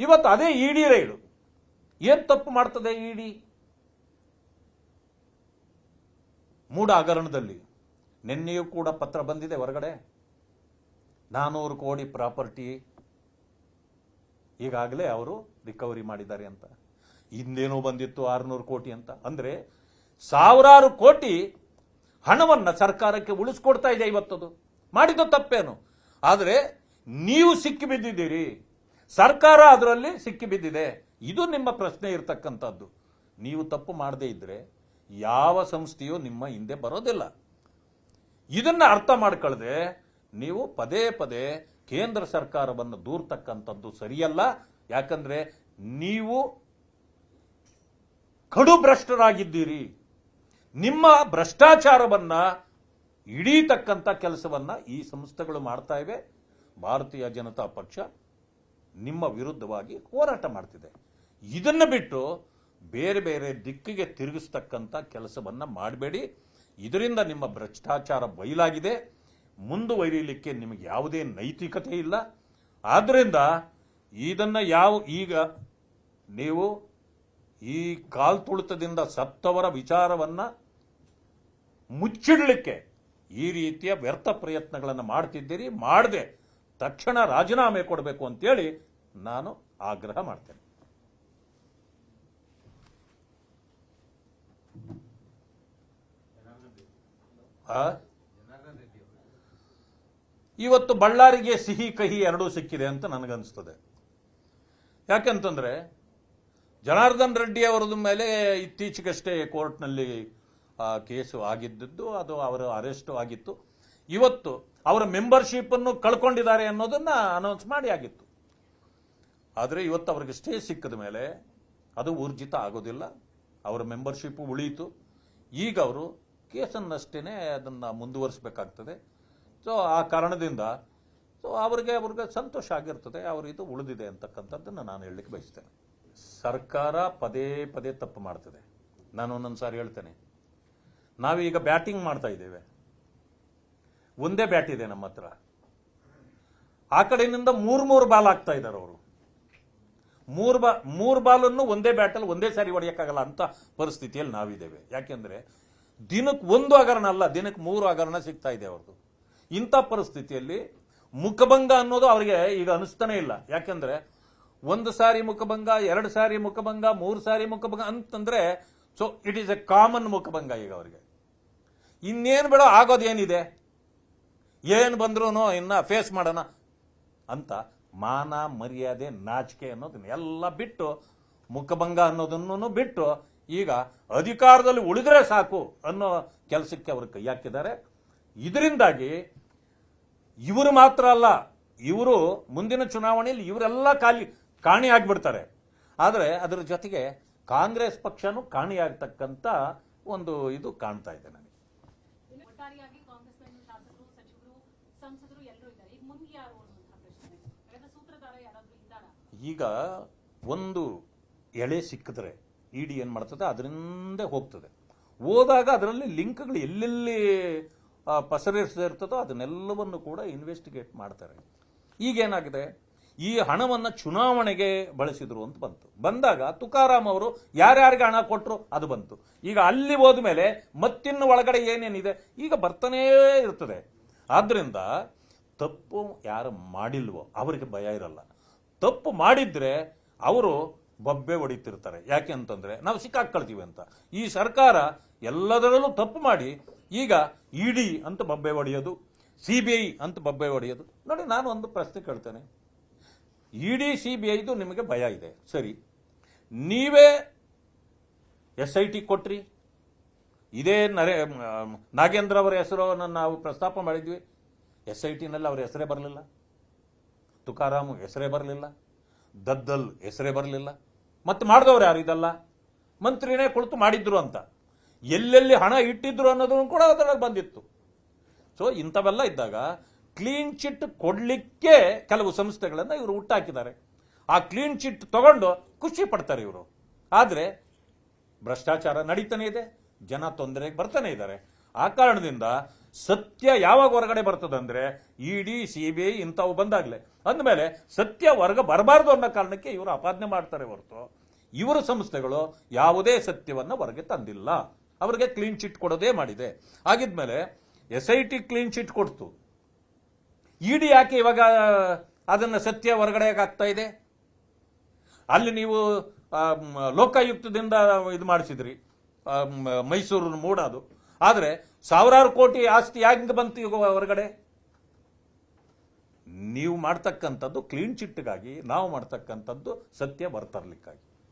ಇವತ್ತು ಅದೇ ಇಡಿ ರೈಡು ಏನ್ ತಪ್ಪು ಮಾಡ್ತದೆ ಇಡಿ? ಮೂಡ ಹಗರಣದಲ್ಲಿ ನಿನ್ನೆಯೂ ಕೂಡ ಪತ್ರ ಬಂದಿದೆ ಹೊರಗಡೆ, 400 ಕೋಟಿ ಪ್ರಾಪರ್ಟಿ ಈಗಾಗಲೇ ಅವರು ರಿಕವರಿ ಮಾಡಿದ್ದಾರೆ ಅಂತ. ಹಿಂದೇನೋ ಬಂದಿತ್ತು 600 ಕೋಟಿ ಅಂತ. ಅಂದ್ರೆ ಸಾವಿರಾರು ಕೋಟಿ ಹಣವನ್ನ ಸರ್ಕಾರಕ್ಕೆ ಉಳಿಸ್ಕೊಡ್ತಾ ಇದೆ ಇವತ್ತದು. ಮಾಡಿದ್ದು ತಪ್ಪೇನು? ಆದರೆ ನೀವು ಸಿಕ್ಕಿ ಬಿದ್ದಿದ್ದೀರಿ, ಸರ್ಕಾರ ಅದರಲ್ಲಿ ಸಿಕ್ಕಿ ಬಿದ್ದಿದೆ. ಇದು ನಿಮ್ಮ ಪ್ರಶ್ನೆ ಇರತಕ್ಕಂಥದ್ದು. ನೀವು ತಪ್ಪು ಮಾಡದೇ ಇದ್ರೆ ಯಾವ ಸಂಸ್ಥೆಯೂ ನಿಮ್ಮ ಹಿಂದೆ ಬರೋದಿಲ್ಲ. ಇದನ್ನ ಅರ್ಥ ಮಾಡ್ಕೊಳ್ಳದೆ ನೀವು ಪದೇ ಪದೇ ಕೇಂದ್ರ ಸರ್ಕಾರವನ್ನು ದೂರ್ತಕ್ಕಂಥದ್ದು ಸರಿಯಲ್ಲ. ಯಾಕಂದ್ರೆ ನೀವು ಕಡು ಭ್ರಷ್ಟರಾಗಿದ್ದೀರಿ. ನಿಮ್ಮ ಭ್ರಷ್ಟಾಚಾರವನ್ನ ಹಿಡೀತಕ್ಕಂಥ ಕೆಲಸವನ್ನ ಈ ಸಂಸ್ಥೆಗಳು ಮಾಡ್ತಾ ಇವೆ. ಭಾರತೀಯ ಜನತಾ ಪಕ್ಷ ನಿಮ್ಮ ವಿರುದ್ಧವಾಗಿ ಹೋರಾಟ ಮಾಡ್ತಿದೆ. ಇದನ್ನು ಬಿಟ್ಟು ಬೇರೆ ಬೇರೆ ದಿಕ್ಕಿಗೆ ತಿರುಗಿಸ್ತಕ್ಕಂಥ ಕೆಲಸವನ್ನ ಮಾಡಬೇಡಿ. ಇದರಿಂದ ನಿಮ್ಮ ಭ್ರಷ್ಟಾಚಾರ ಬಯಲಾಗಿದೆ. ಮುಂದುವರಿಯಲಿಕ್ಕೆ ನಿಮಗೆ ಯಾವುದೇ ನೈತಿಕತೆ ಇಲ್ಲ. ಆದ್ರಿಂದ ಇದನ್ನ ಈಗ ನೀವು ಈ ಕಾಲ್ತುಳಿತದಿಂದ ಸತ್ತವರ ವಿಚಾರವನ್ನ ಮುಚ್ಚಿಡಲಿಕ್ಕೆ ಈ ರೀತಿಯ ವ್ಯರ್ಥ ಪ್ರಯತ್ನಗಳನ್ನು ಮಾಡ್ತಿದ್ದೀರಿ. ಮಾಡದೆ ತಕ್ಷಣ ರಾಜೀನಾಮೆ ಕೊಡಬೇಕು ಅಂತೇಳಿ ನಾನು ಆಗ್ರಹ ಮಾಡ್ತೇನೆ. ಇವತ್ತು ಬಳ್ಳಾರಿಗೆ ಸಿಹಿ ಕಹಿ ಎರಡೂ ಸಿಕ್ಕಿದೆ ಅಂತ ನನಗನ್ನಿಸ್ತದೆ. ಯಾಕೆಂತಂದ್ರೆ ಜನಾರ್ದನ್ ರೆಡ್ಡಿ ಅವರದ ಮೇಲೆ ಇತ್ತೀಚೆಗಷ್ಟೇ ಕೋರ್ಟ್ನಲ್ಲಿ ಕೇಸು ಆಗಿದ್ದು, ಅದು ಅವರ ಅರೆಸ್ಟ್ ಆಗಿತ್ತು. ಇವತ್ತು ಅವರ ಮೆಂಬರ್ಶಿಪ್ ಅನ್ನು ಕಳ್ಕೊಂಡಿದ್ದಾರೆ ಅನ್ನೋದನ್ನ ಅನೌನ್ಸ್ ಮಾಡಿ ಆಗಿತ್ತು. ಆದರೆ ಇವತ್ತು ಅವರಿಗೆ ಸ್ಟೇ ಸಿಕ್ಕದ ಮೇಲೆ ಅದು ಊರ್ಜಿತ ಆಗೋದಿಲ್ಲ. ಅವರ ಮೆಂಬರ್ಶಿಪ್ ಉಳಿಯಿತು. ಈಗ ಅವರು ಕೇಸನ್ನಷ್ಟೇ ಅದನ್ನ ಮುಂದುವರಿಸಬೇಕಾಗ್ತದೆ. ಸೊ ಆ ಕಾರಣದಿಂದ ಅವ್ರಿಗೆ ಸಂತೋಷ ಆಗಿರ್ತದೆ, ಅವರು ಇದು ಉಳಿದಿದೆ ಅಂತಕ್ಕಂಥದ್ದನ್ನು ನಾನು ಹೇಳಲಿಕ್ಕೆ ಬಯಸ್ತೇನೆ. ಸರ್ಕಾರ ಪದೇ ಪದೇ ತಪ್ಪು ಮಾಡ್ತದೆ. ನಾನು ಒಂದೊಂದು ಸಾರಿ ಹೇಳ್ತೇನೆ, ನಾವೀಗ ಬ್ಯಾಟಿಂಗ್ ಮಾಡ್ತಾ ಇದ್ದೇವೆ, ಒಂದೇ ಬ್ಯಾಟ್ ಇದೆ ನಮ್ಮ ಹತ್ರ. ಆ ಕಡೆಯಿಂದ ಮೂರು ಬಾಲ್ ಆಗ್ತಾ ಇದ್ದಾರೆ ಅವರು. ಮೂರು ಬಾಲನ್ನು ಒಂದೇ ಬ್ಯಾಟಲ್ಲಿ ಒಂದೇ ಸಾರಿ ಹೊಡೆಯಕ್ಕಾಗಲ್ಲ ಅಂತ ಪರಿಸ್ಥಿತಿಯಲ್ಲಿ ನಾವಿದ್ದೇವೆ. ಯಾಕೆಂದ್ರೆ ದಿನಕ್ಕೆ 1 ಹಗರಣ ಅಲ್ಲ, ದಿನಕ್ಕೆ 3 ಹಗರಣ ಸಿಗ್ತಾ ಇದೆ ಅವ್ರದ್ದು. ಇಂಥ ಪರಿಸ್ಥಿತಿಯಲ್ಲಿ ಮುಖಭಂಗ ಅನ್ನೋದು ಅವರಿಗೆ ಈಗ ಅನಿಸ್ತಾನೆ ಇಲ್ಲ. ಯಾಕೆಂದ್ರೆ 1 ಸಾರಿ ಮುಖಭಂಗ, 2 ಸಾರಿ ಮುಖಭಂಗ, 3 ಸಾರಿ ಮುಖಭಂಗ ಅಂತಂದ್ರೆ so it is A common ಮುಖಭಂಗ ಈಗ ಅವರಿಗೆ. ಇನ್ನೇನು ಬೇಡ, ಆಗೋದೇನಿದೆ, ಏನು ಬಂದ್ರು ಇನ್ನ ಫೇಸ್ ಮಾಡೋಣ ಅಂತ ಮಾನ ಮರ್ಯಾದೆ ನಾಚಿಕೆ ಅನ್ನೋದನ್ನ ಎಲ್ಲ ಬಿಟ್ಟು, ಮುಖಭಂಗ ಅನ್ನೋದನ್ನು ಬಿಟ್ಟು ಈಗ ಅಧಿಕಾರದಲ್ಲಿ ಉಳಿದ್ರೆ ಸಾಕು ಅನ್ನೋ ಕೆಲಸಕ್ಕೆ ಅವರು ಕೈ ಹಾಕಿದ್ದಾರೆ. ಇದರಿಂದಾಗಿ ಇವರು ಮಾತ್ರ ಅಲ್ಲ, ಇವರು ಮುಂದಿನ ಚುನಾವಣೆಯಲ್ಲಿ ಇವರೆಲ್ಲ ಕಾಣಿ ಆಗ್ಬಿಡ್ತಾರೆ. ಆದರೆ ಅದರ ಜೊತೆಗೆ ಕಾಂಗ್ರೆಸ್ ಪಕ್ಷನೂ ಕಾಣಿಯಾಗ್ತಕ್ಕಂಥ ಒಂದು ಇದು ಕಾಣ್ತಾ ಇದೆ ನನಗೆ. ಈಗ ಒಂದು ಎಳೆ ಸಿಕ್ಕಿದ್ರೆ ಇಡಿ ಏನ್ ಮಾಡ್ತದೆ, ಅದರಿಂದ ಹೋಗ್ತದೆ. ಹೋದಾಗ ಅದರಲ್ಲಿ ಲಿಂಕ್ಗಳು ಎಲ್ಲೆಲ್ಲಿ ಪಸರಿರ್ತದೋ ಅದನ್ನೆಲ್ಲವನ್ನು ಕೂಡ ಇನ್ವೆಸ್ಟಿಗೇಟ್ ಮಾಡ್ತಾರೆ. ಈಗೇನಾಗಿದೆ, ಈ ಹಣವನ್ನ ಚುನಾವಣೆಗೆ ಬಳಸಿದ್ರು ಅಂತ ಬಂದಾಗ ತುಕಾರಾಮ್ ಅವರು ಯಾರ್ಯಾರಿಗೆ ಹಣ ಕೊಟ್ಟರು ಅದು ಬಂತು. ಈಗ ಅಲ್ಲಿ ಹೋದ್ಮೇಲೆ ಮತ್ತಿನ್ನು ಒಳಗಡೆ ಏನೇನಿದೆ ಈಗ ಬರ್ತಾನೇ ಇರ್ತದೆ. ಆದ್ರಿಂದ ತಪ್ಪು ಯಾರು ಮಾಡಿಲ್ವೋ ಅವರಿಗೆ ಭಯ ಇರಲ್ಲ. ತಪ್ಪು ಮಾಡಿದ್ರೆ ಅವರು ಬೊಬ್ಬೆ ಹೊಡಿತಿರ್ತಾರೆ. ಯಾಕೆ ಅಂತಂದ್ರೆ ನಾವು ಸಿಕ್ಕಾಕೊಳ್ತೀವಿ ಅಂತ. ಈ ಸರ್ಕಾರ ಎಲ್ಲದರಲ್ಲೂ ತಪ್ಪು ಮಾಡಿ ಈಗ ಇಡಿ ಅಂತ ಬೊಬ್ಬೆ ಹೊಡೆಯೋದು, ಸಿಬಿಐ ಅಂತ ಬೊಬ್ಬೆ ಹೊಡೆಯೋದು. ನೋಡಿ, ನಾನು ಒಂದು ಪ್ರಶ್ನೆ ಕೇಳ್ತೇನೆ. ಇಡಿ ಸಿಬಿಐದು ನಿಮಗೆ ಭಯ ಇದೆ, ಸರಿ. ನೀವೇ SIT ಕೊಟ್ರಿ. ಇದೇ ನಾಗೇಂದ್ರ ಅವರ ಹೆಸರನ್ನು ನಾವು ಪ್ರಸ್ತಾಪ ಮಾಡಿದ್ವಿ. SITನಲ್ಲಿ ಅವರ ಹೆಸರೇ ಬರಲಿಲ್ಲ, ತುಕಾರಾಮ್ ಹೆಸರೇ ಬರಲಿಲ್ಲ, ದದ್ದಲ್ ಹೆಸರೇ ಬರಲಿಲ್ಲ. ಮತ್ತೆ ಮಾಡಿದವ್ರು ಯಾರು? ಇದಲ್ಲ ಮಂತ್ರಿನೇ ಕುಳಿತು ಮಾಡಿದ್ರು ಅಂತ. ಎಲ್ಲೆಲ್ಲಿ ಹಣ ಇಟ್ಟಿದ್ರು ಅನ್ನೋದನ್ನು ಕೂಡ ಅದರಲ್ಲಿ ಬಂದಿತ್ತು. ಸೊ ಇಂಥವೆಲ್ಲ ಇದ್ದಾಗ ಕ್ಲೀನ್ ಚಿಟ್ ಕೊಡ್ಲಿಕ್ಕೆ ಕೆಲವು ಸಂಸ್ಥೆಗಳನ್ನು ಇವರು ಹುಟ್ಟಾಕಿದ್ದಾರೆ. ಆ ಕ್ಲೀನ್ ಚಿಟ್ ತಗೊಂಡು ಖುಷಿ ಪಡ್ತಾರೆ ಇವರು. ಆದ್ರೆ ಭ್ರಷ್ಟಾಚಾರ ನಡೀತಾನೆ ಇದೆ, ಜನ ತೊಂದರೆಗೆ ಬರ್ತಾನೆ ಇದ್ದಾರೆ. ಆ ಕಾರಣದಿಂದ ಸತ್ಯ ಯಾವಾಗ ಹೊರಗಡೆ ಬರ್ತದಂದ್ರೆ ಇಡಿ ಸಿಬಿಐ ಇಂಥವು ಬಂದಾಗ್ಲೆ. ಅಂದಮೇಲೆ ಸತ್ಯ ಹೊರಗ ಬರಬಾರ್ದು ಅನ್ನೋ ಕಾರಣಕ್ಕೆ ಇವರು ಅಪಾದನೆ ಮಾಡ್ತಾರೆ ಹೊರತು ಇವರ ಸಂಸ್ಥೆಗಳು ಯಾವುದೇ ಸತ್ಯವನ್ನ ಹೊರಗೆ ತಂದಿಲ್ಲ. ಅವರಿಗೆ ಕ್ಲೀನ್ ಚಿಟ್ ಕೊಡೋದೇ ಮಾಡಿದೆ. ಆಗಿದ್ಮೇಲೆ SIT ಕ್ಲೀನ್ ಚಿಟ್ ಕೊಡ್ತು, ಇಡಿ ಯಾಕೆ ಇವಾಗ ಅದನ್ನ ಸತ್ಯ ಹೊರಗಡೆ ಆಗ್ತಾ ಇದೆ? ಅಲ್ಲಿ ನೀವು ಲೋಕಾಯುಕ್ತದಿಂದ ಇದು ಮಾಡಿಸಿದ್ರಿ, ಮೈಸೂರು ಮೂಡೋದು. ಆದ್ರೆ ಸಾವಿರಾರು ಕೋಟಿ ಆಸ್ತಿ ಯಾಕೆ ಬಂತು ಈಗ ಹೊರಗಡೆ? ನೀವು ಮಾಡ್ತಕ್ಕಂಥದ್ದು ಕ್ಲೀನ್ ಚಿಟ್ಗಾಗಿ, ನಾವು ಮಾಡ್ತಕ್ಕಂಥದ್ದು ಸತ್ಯ ಬರ್ತರ್ಲಿಕ್ಕಾಗಿ.